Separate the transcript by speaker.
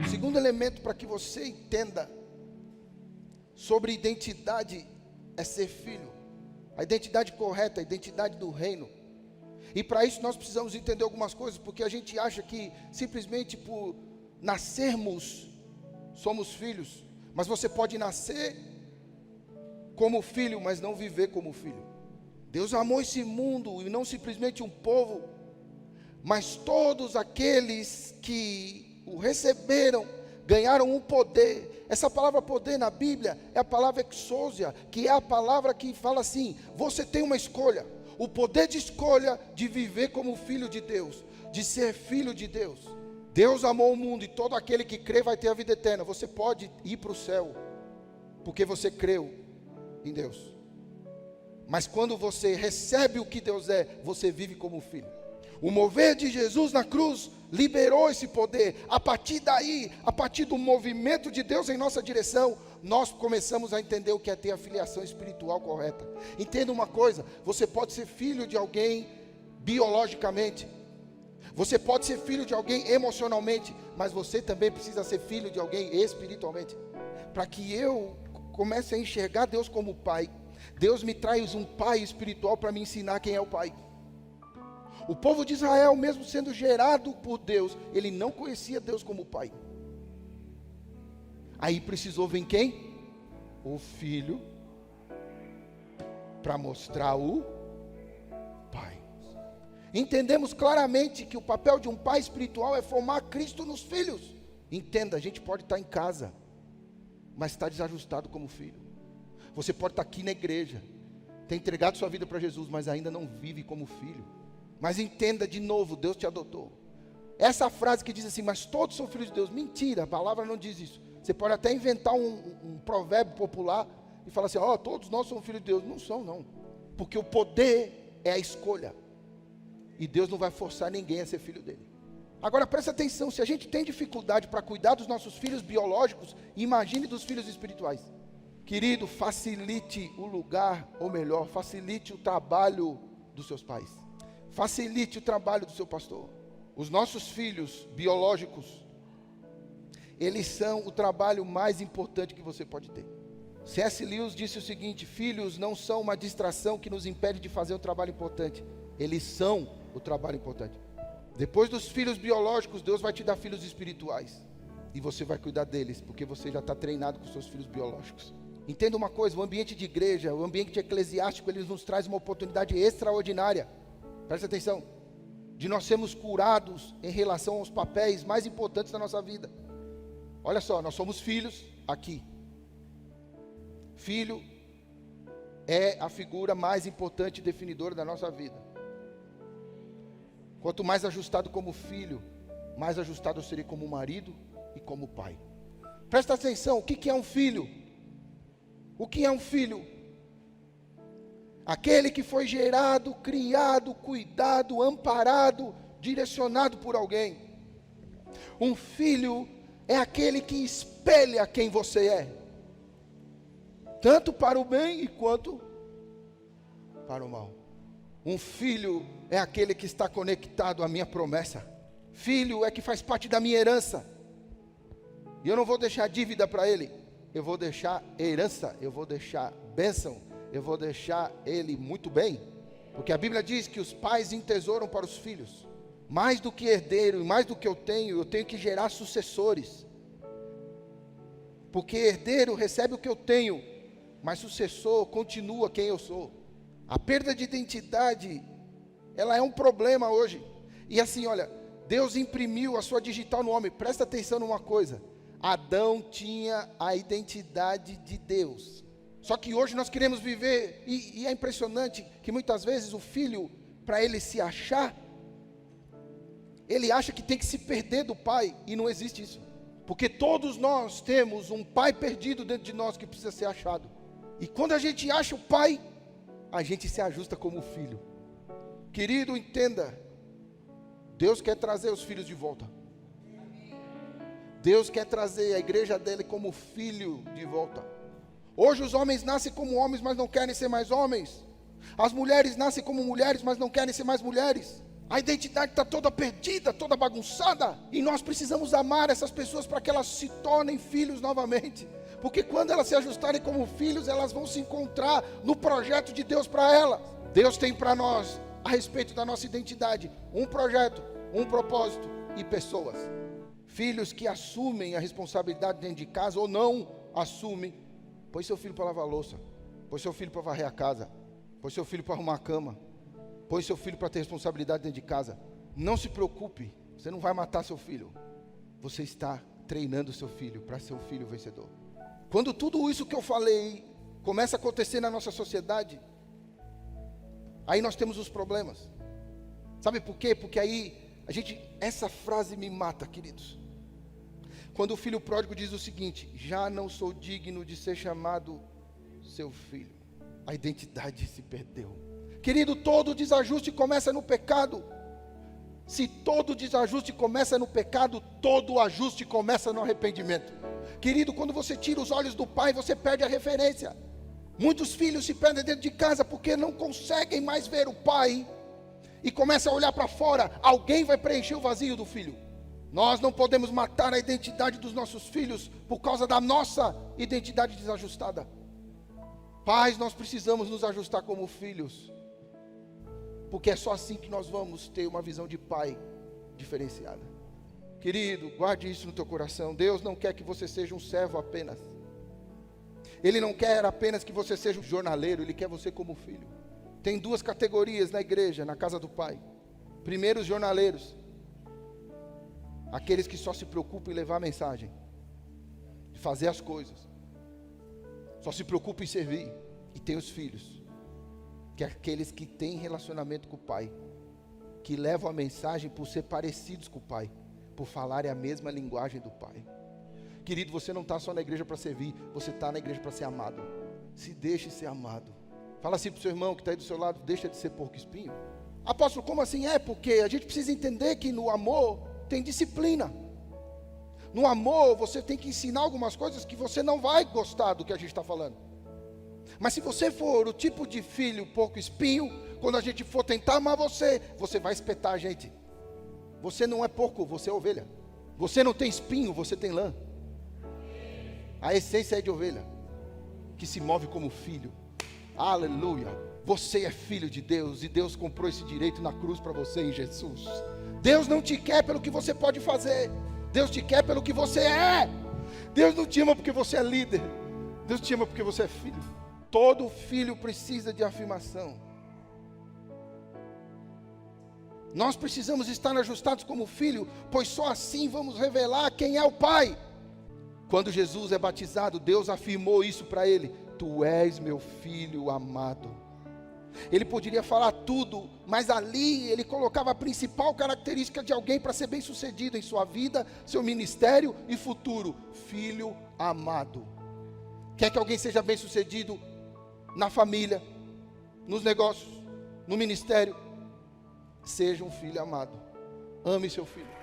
Speaker 1: O segundo elemento para que você entenda sobre identidade é ser filho. A identidade correta, a identidade do reino. E para isso nós precisamos entender algumas coisas, porque a gente acha que simplesmente por nascermos somos filhos. Mas você pode nascer como filho, mas não viver como filho. Deus amou esse mundo, e não simplesmente um povo, mas todos aqueles que o receberam, ganharam um poder. Essa palavra poder na Bíblia é a palavra exousia, que é a palavra que fala assim: você tem uma escolha, o poder de escolha de viver como filho de Deus, de ser filho de Deus. Deus amou o mundo, e todo aquele que crê vai ter a vida eterna. Você pode ir para o céu, porque você creu em Deus. Mas quando você recebe o que Deus é, você vive como filho. O mover de Jesus na cruz liberou esse poder. A partir daí, a partir do movimento de Deus em nossa direção, nós começamos a entender o que é ter a filiação espiritual correta. Entenda uma coisa: você pode ser filho de alguém biologicamente, você pode ser filho de alguém emocionalmente, mas você também precisa ser filho de alguém espiritualmente. Para que eu comece a enxergar Deus como pai, Deus me traz um pai espiritual para me ensinar quem é o pai. O povo de Israel, mesmo sendo gerado por Deus, ele não conhecia Deus como pai. Aí precisou vir quem? O filho, para mostrar o pai. Entendemos claramente que o papel de um pai espiritual é formar Cristo nos filhos. Entenda, a gente pode estar em casa, mas está desajustado como filho. Você pode estar aqui na igreja, ter entregado sua vida para Jesus, mas ainda não vive como filho. Mas entenda de novo, Deus te adotou. Essa frase que diz assim: mas todos são filhos de Deus. Mentira, a palavra não diz isso. Você pode até inventar um provérbio popular e falar assim: ó, todos nós somos filhos de Deus. Não são, não. Porque o poder é a escolha. E Deus não vai forçar ninguém a ser filho dele. Agora presta atenção: se a gente tem dificuldade para cuidar dos nossos filhos biológicos, imagine dos filhos espirituais. Querido, facilite o lugar, ou melhor, facilite o trabalho dos seus pais. Facilite o trabalho do seu pastor. Os nossos filhos biológicos, eles são o trabalho mais importante que você pode ter. C.S. Lewis disse o seguinte: filhos não são uma distração que nos impede de fazer um trabalho importante. Eles são o trabalho importante. Depois dos filhos biológicos, Deus vai te dar filhos espirituais. E você vai cuidar deles, porque você já está treinado com seus filhos biológicos. Entenda uma coisa: o ambiente de igreja, o ambiente eclesiástico, ele nos traz uma oportunidade extraordinária. Presta atenção, de nós sermos curados em relação aos papéis mais importantes da nossa vida. Olha só, nós somos filhos aqui. Filho é a figura mais importante e definidora da nossa vida. Quanto mais ajustado como filho, mais ajustado eu serei como marido e como pai. Presta atenção, o que é um filho? O que é um filho? Aquele que foi gerado, criado, cuidado, amparado, direcionado por alguém. Um filho é aquele que espelha quem você é, tanto para o bem quanto para o mal. Um filho é aquele que está conectado à minha promessa. Filho é que faz parte da minha herança. E eu não vou deixar dívida para ele, eu vou deixar herança, eu vou deixar bênção, eu vou deixar ele muito bem. Porque a Bíblia diz que os pais entesouram para os filhos. Mais do que herdeiro, mais do que eu tenho que gerar sucessores. Porque herdeiro recebe o que eu tenho, mas sucessor continua quem eu sou. A perda de identidade, ela é um problema hoje. E assim, olha, Deus imprimiu a sua digital no homem. Presta atenção numa coisa: Adão tinha a identidade de Deus. Só que hoje nós queremos viver, e é impressionante que muitas vezes o filho, para ele se achar, ele acha que tem que se perder do pai, e não existe isso. Porque todos nós temos um pai perdido dentro de nós que precisa ser achado. E quando a gente acha o pai, a gente se ajusta como filho. Querido, entenda, Deus quer trazer os filhos de volta. Deus quer trazer a igreja dele como filho de volta. Hoje os homens nascem como homens, mas não querem ser mais homens. As mulheres nascem como mulheres, mas não querem ser mais mulheres. A identidade está toda perdida, toda bagunçada. E nós precisamos amar essas pessoas para que elas se tornem filhos novamente. Porque quando elas se ajustarem como filhos, elas vão se encontrar no projeto de Deus para elas. Deus tem para nós, a respeito da nossa identidade, um projeto, um propósito e pessoas. Filhos que assumem a responsabilidade dentro de casa ou não assumem. Põe seu filho para lavar a louça. Põe seu filho para varrer a casa. Põe seu filho para arrumar a cama. Põe seu filho para ter responsabilidade dentro de casa. Não se preocupe, você não vai matar seu filho. Você está treinando seu filho para ser um filho vencedor. Quando tudo isso que eu falei começa a acontecer na nossa sociedade, aí nós temos os problemas. Sabe por quê? Porque aí essa frase me mata, queridos. Quando o filho pródigo diz o seguinte: já não sou digno de ser chamado seu filho. A identidade se perdeu. Querido, todo desajuste começa no pecado. Se todo desajuste começa no pecado, todo ajuste começa no arrependimento. Querido, quando você tira os olhos do pai, você perde a referência. Muitos filhos se perdem dentro de casa porque não conseguem mais ver o pai e começam a olhar para fora. Alguém vai preencher o vazio do filho. Nós não podemos matar a identidade dos nossos filhos por causa da nossa identidade desajustada. Pais, nós precisamos nos ajustar como filhos, porque é só assim que nós vamos ter uma visão de pai diferenciada. Querido, guarde isso no teu coração. Deus não quer que você seja um servo apenas. Ele não quer apenas que você seja um jornaleiro, Ele quer você como filho. Tem duas categorias na igreja, na casa do Pai. Primeiro, os jornaleiros. Aqueles que só se preocupam em levar a mensagem, de fazer as coisas. Só se preocupam em servir. E tem os filhos, que é aqueles que têm relacionamento com o Pai, que levam a mensagem por ser parecidos com o Pai, por falarem a mesma linguagem do Pai. Querido, você não está só na igreja para servir, você está na igreja para ser amado. Se deixe ser amado. Fala assim para o seu irmão que está aí do seu lado: deixa de ser porco espinho. Apóstolo, como assim? Porque a gente precisa entender que no amor tem disciplina. No amor você tem que ensinar algumas coisas que você não vai gostar do que a gente está falando. Mas se você for o tipo de filho porco espinho, quando a gente for tentar amar você, você vai espetar a gente. Você não é porco, você é ovelha. Você não tem espinho, você tem lã. A essência é de ovelha, que se move como filho. Aleluia. Você é filho de Deus, e Deus comprou esse direito na cruz para você em Jesus. Deus não te quer pelo que você pode fazer, Deus te quer pelo que você é. Deus não te ama porque você é líder, Deus te ama porque você é filho. Todo filho precisa de afirmação. Nós precisamos estar ajustados como filho, pois só assim vamos revelar quem é o Pai. Quando Jesus é batizado, Deus afirmou isso para ele: tu és meu filho amado. Ele poderia falar tudo, mas ali ele colocava a principal característica de alguém para ser bem sucedido em sua vida, seu ministério e futuro: filho amado. Quer que alguém seja bem sucedido na família, nos negócios, no ministério? Seja um filho amado. Ame seu filho.